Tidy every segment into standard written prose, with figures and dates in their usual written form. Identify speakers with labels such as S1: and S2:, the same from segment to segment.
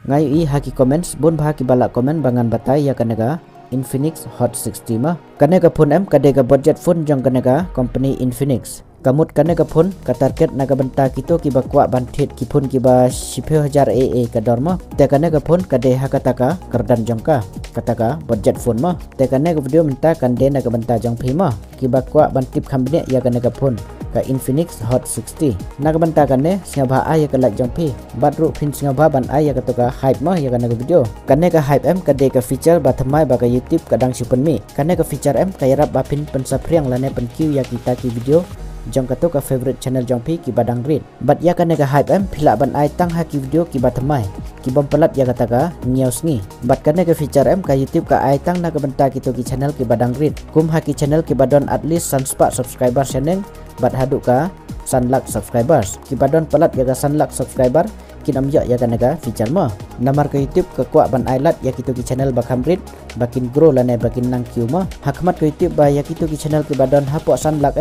S1: Ngayu haki comments bun bahaki balak komen bangan batai ya kanega Infinix Hot 60 mah. Kanega phone kadega budget phone jong kanega company Infinix. Kamut kanega phone ka target naga benta kito kiba kwa banthit ki phone kiba 10,000 AA ka dorma. Te kanega phone kade hakataka kardan jongka kataka budget phone mah. Te kanega video minta kande naga benta jong phi mah kiba kwa bantip khambine ya kanega phone ka Infinix Hot 60 naga benta kanne singabha ya ka like jong phi badru phin singabha ban ya katoka hype mah ya kanega video kanega hype kade ka feature bathamai ba ka YouTube kadang sipen mi kanega feature kaya rap bapin pensapriang lane pen Q ya kita ki video jong kato ka favorite channel jong pi ki badang read bat ya kanega hype phila ban ai tang ha ki video ki bathamai ki bom pelat ya kataka ngiaus ngi bat kanega feature ka YouTube ka ai tang naga benta kito ki channel ki badang read kum ha ki channel ki badon at least sanspa subscriber channel bat haduk ka sanlak subscribers ki badon pelat ya ka sanlak subscriber kinam ya kanega feature ma namar ke YouTube ke kwa ban ailat ya kito ki channel bakam read bakin grow lane bakin nang kiu ma hakmat ke YouTube ba ya kito ki channel ki badon hapok sanlak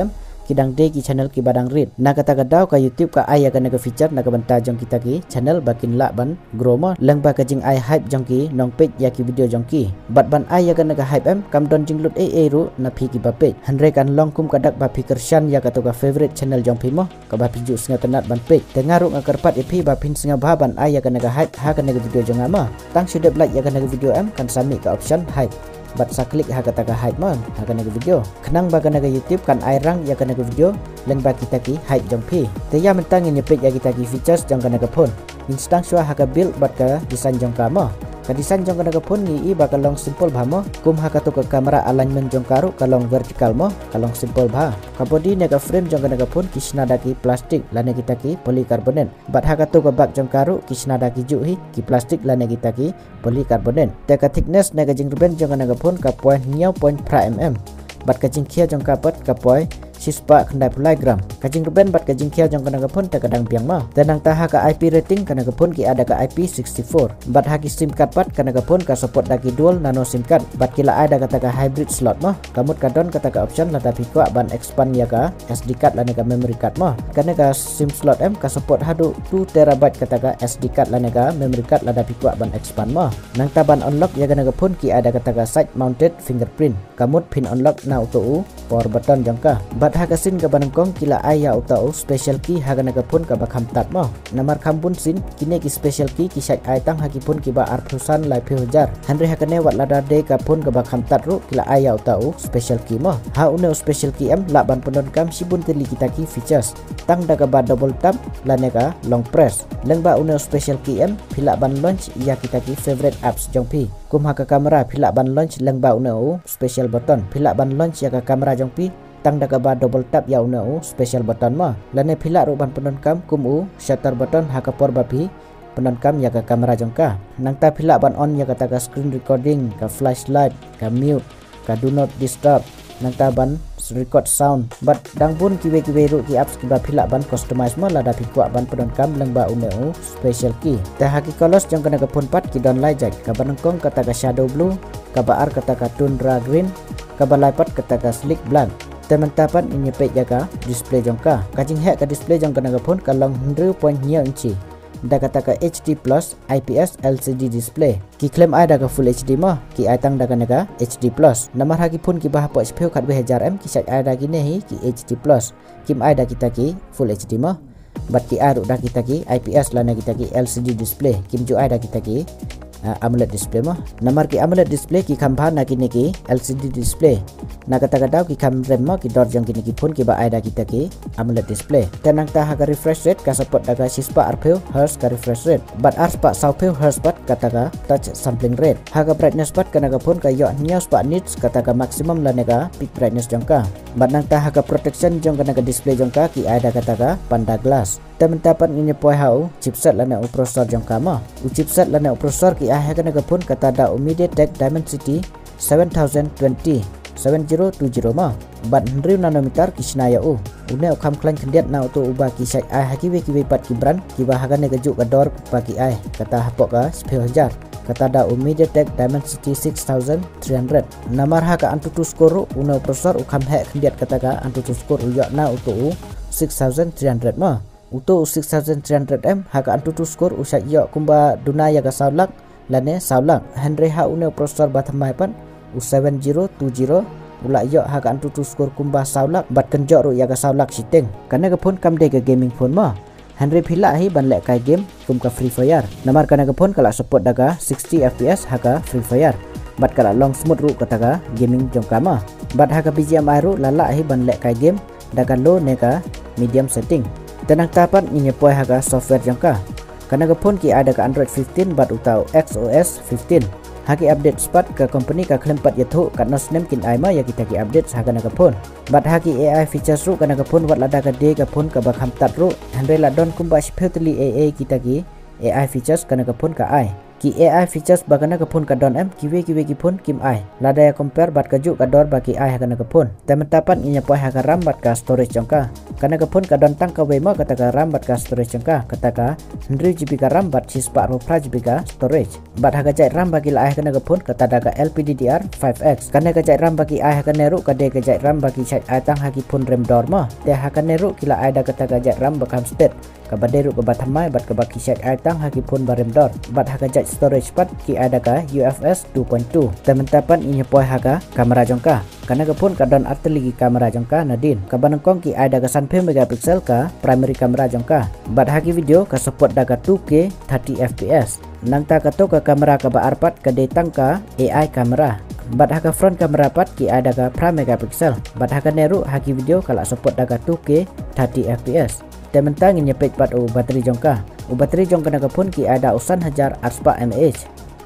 S1: kidang de ki channel ki badang read na kata kadau ka YouTube ka ai ka naga feature naga benta jong kita ki channel bakin la ban grow ma leng ba ka jing ai hype jong ki nong page ya ki video jong ki bat ban ai ka naga hype kam don jing lut ru na phi ki ba page hanre kan long kum kadak ba phi kershan ya ka to ka favorite channel jong phi mo ka ba phi ju singa tenat ban page tengaru ngakarpat phi ba phin singa ba ban ai ka naga hype ha ka naga video jong ama tang sudah like ya ka naga video kan sami ka option hype bat sa klik ha kata ka hype man ha kana video kenang ba kana YouTube kan airang ya kana video leng ba kita ki hype jong phi te ya mentang ini page ya kita ki features jong kana phone instant shwa ha ka build bat ka design jong ka mo ka design jong kana phone ni ba ka long simple ba mo kum ha ka to ka camera alignment jong karu ka long vertical mo ka long simple ba ka body ne ka frame jong kana phone kisna da ki plastic lane kita ki polycarbonate bat ha ka to ka bak jong karu kisna da ki ju hi ki plastic lane kita ki polycarbonate te ka thickness ne ka jing ruben jong kana phone ka point 0.5 mm bat ka jing khia jong ka pat ka point sispa khandai pulai gram kajing ruben bat kajing khia jong kana phone ta kadang piang ma tenang taha ka IP rating kana phone ki ada ka IP64 bat ha ki sim card pat kana phone ka support daki dual nano sim card bat kila ada kata ka hybrid slot ma kamut kadon kata ka option lada pikwa ban expand ya ka SD card lane ka memory card ma kana ka sim slot ka support hadu 2 terabyte kata ka SD card lane ka memory card lada pikwa ban expand ma nang taban unlock ya kana phone ki ada kata ka side mounted fingerprint kamut pin unlock na auto power button jangka bat hakasin ka banangkong kila aya utau special key hagana ka phone ka bakham tat mo namar khambun sin kine ki special key ki sai ai tang haki phone ki ba arpusan lai phujar hanre hakane wat lada de ka phone ka bakham tat ru kila aya utau special key mo ha une special key la ban penon kam sibun teli kita ki features tang daga ba double tap lane ka long press leng ba une special key phila ban launch ya kita ki favorite apps jong pi kum ha ka kamera phila ban launch leng ba une special button phila ban launch ya ka kamera jong pi tang daga ba double tap ya una special button ma lane phila ru ban penon kam kum shutter button ha ka por bapi penon kam ya ka kamera jongka nang ta phila ban on ya ka ta ka screen recording ka flashlight ka mute ka do not disturb nang ta ban record sound bat dang bun kiwe ru ki apps ki ba phila ban customize ma lada phikwa ban penon kam leng ba una special key ta ha ki colors jong kana ka phone pat ki don lai jak ka banangkong kata ka shadow blue ka ba ar kata ka tundra green ka ba lai pat kata ka slick black teman tapan ini page jaga display jongka kajing hek ka display jong kana phone ka long 1.9 inci da kata ka HD plus IPS LCD display ki claim ada ka full HD ma ki aitang da kana ka HD plus namar haki phone ki bah po speu khat 2000 ki sak ada ki nehi ki HD plus kim ada kita ki full HD ma bat ki aru da kita ki IPS lana kita ki LCD display kim ju ada kita ki AMOLED display mah namar ki AMOLED display ki khampa na kini ki LCD display na kata kadau ki kam rem ma ki dor jong kini ki phone ki ba aida kita ki AMOLED display tenang ta ha ka refresh rate ka support daga sispa rph Hz ka refresh rate bat ar spa saupheu Hz pat kata ka touch sampling rate ha ka brightness pat kana ka phone ka yo nya spa nits kata ka maximum la nega peak brightness jong ka bat nang ta ha ka protection jong kana ka display jong ka ki aida kata ka panda glass temen tapan ini poi hau chipset lana processor jong ka ma chipset lana processor ki ah kana ka phone kata da MediaTek Dimensity 7020 7020 ma bat 100 nanometer kisnaya une okam klan kendiat na auto uba ki sai ai hakiwe ki pat ki brand ki ba hagane ka juk ka dor pagi ai kata hapok ka 10,000 kata da MediaTek Dimensity 6300 namar ha ka antutu skor une processor ukam hek kendiat kata ka antutu skor uya na auto 6300 ma uto 6300m haka antutu skor usai yo kumba duna ya ga saulak lane saulak Henry ha une prosesor batamai pan U7020 ula yo haka antutu skor kumba saulak bat kenjok ru ya ga saulak siteng kana ga phone kamde ga gaming phone ma Henry phila hi ban lek kai game kum ka Free Fire namar kana ga phone kala support daga 60 fps haka Free Fire bat kala long smooth ru kataga gaming jongkama bat haka BGMI ru lala hi ban lek kai game daga low neka medium setting tenang tapan ini poi haka software jangka kana ga phone ki ada ka Android 15 bat utau XOS 15 haki update cepat ke company ka klaim pat yathu kat nos nem kin ai ma ya kita ki update sa kana ga phone bat haki AI features ru kana ga phone wat lada ka de ga phone ka ba kham tat ru handle la don kumba sphetli AI kita ki AI features kana ga phone ka ai ki AI features bagana ka phone ka don em kiwe ki phone kim ai lada ya compare bat ka ju ka dor ba ki ai kana ka phone tementapan inya poi ha ka ram bat ka storage jangka kana ka phone ka don tang ka we ma kata ka ram bat ka storage jangka kata ka 100GB ka ram bat 4GB ka storage bat ha ka jai ram bagi la ai kana ka phone kata da ka LPDDR5X kana ka jai ram bagi ai ha ka neru ka de ka jai ram bagi chai ai tang ha ki phone rem dor ma te ha ka neru kila ai da kata ka jai ram bakam state ka baderu ka batamai bat ka baki chai ai tang ha ki phone barem dor bat ha ka jai storage pat ki ada ka UFS 2.2 tementapan inya poi ha ka kamera jongka kana ka phone ka don arteli kamera jongka nadin ka banangkong ki ada ka 10 megapixel ka primary kamera jongka bat ha ki video ka support da ka 2K 30 fps nang ta ka to ka kamera ka ba arpat ka detang ka AI kamera bat ha ka front kamera pat ki ada ka prime megapixel bat ha ka neru ha ki video kala support da ka 2K 30 fps tementang inya page pat bateri jongka bateri jongka na ka phone ki ada usan hajar arspa mAh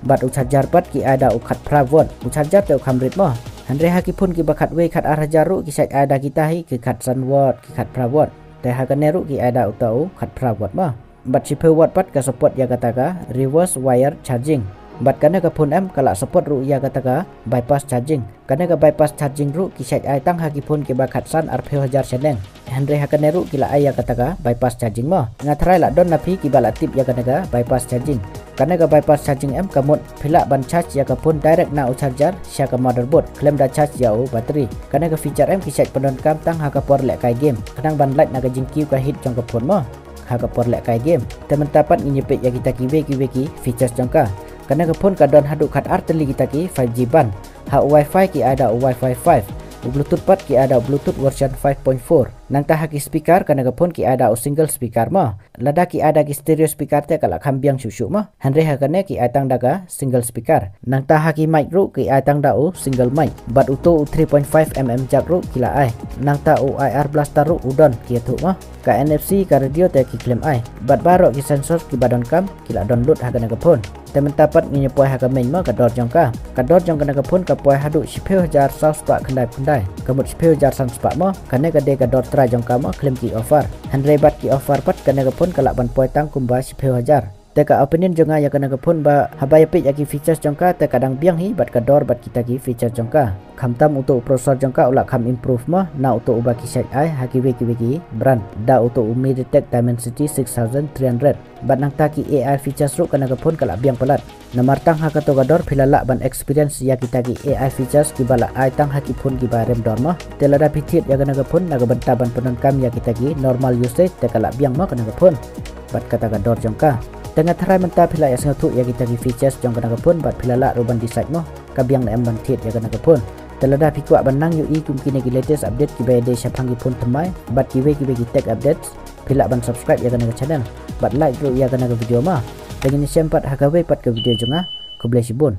S1: bat charger pat ki ada khat pravot charger te khamrit mo Andre ha ki phone ki bakhat we khat arhajaru ki sait ada kita hi ki khat sanwat ki khat pravot te ha ka neru ki ada utau khat pravot ma bat si watt pat ka support ya kata ka reverse wire charging bat kana ka phone em kala support ru ya kata ka bypass charging kana ka bypass charging ru ki sait ai tang ha ki phone ki bakhat san arphe hajar seneng Andre ha ka neru kila ai ya kata ka bypass charging ma ngathrai la don na phi ki bala tip ya kana ka bypass charging kana ka bypass charging em kamot phila ban charge ya ka phone direct na charger sya ka motherboard claim da charge ya bateri kana ka feature em ki sait pendon kam tang ha ka por lek kai game kadang ban light na ka jingkiu ka hit jong ka phone ma ha ka por lek kai game tementapan inyepet ya kita ki features jongka kana ka phone ka don hadu khat arteli kita ki 5G ban ha wifi ki ada wifi 5 Bluetooth pat ki ada Bluetooth version 5.4 nang ta haki speaker kana ka phone ki ada single speaker ma lada ki ada ki stereo speaker te kala khambiang susu ma hanre ha kana ki atang daga single speaker nang ta haki mic ru ki atang da single mic bat uto 3.5mm jack ru kila ai nang ta IR blaster ru udon ki thu ma ka NFC ka radio te ki claim ai bat baro ki sensor ki badon kam kila download ha kana ka phone tementapat nginya poi ha ka main ma ka dor jongka kana ka phone ka poi hadu 10,000 saus pak khandai kamut 10,000 sang spa ma kana ka de ka dor tra jongka ma claim ki offer 100 bat ki offer pat kana ka phone kala ban poi tang kumba 10,000 te ka opinion jonga ya kana ka phone ba habaya pit ya ki features jongka te kadang biang hi bat ka dor bat kita ki feature jongka khamtam uto processor jongka ula kham improve ma na uto uba ki site ai haki wiki brand da uto MediaTek Dimensity 6300 bat nang ta ki AI features ru kana ka phone kala biang pelat namar tang ha ka to ga dor philala ban experience ya kita ki AI features ki bala ai tang haki phone ki ba rem dor ma te lada phithit ya kana ka phone na ga banta ban penon kam ya kita ki normal usage te kala biang ma kana ka phone bat kata ka dor jongka tengah terai mentah pila ya sengatu ya kita ki features jong kana ka phone bat philala ruban decide mo kabiang na em ban thit ya kana ka phone telada pikwa banang yu i kumkine ki latest update ki bayade syapang ki phone temai bat ki tech updates pila ban subscribe ya kana ka channel bat like ru ya kana ka video ma dengan sempat hakawe pat ke video jonga ko bless you bon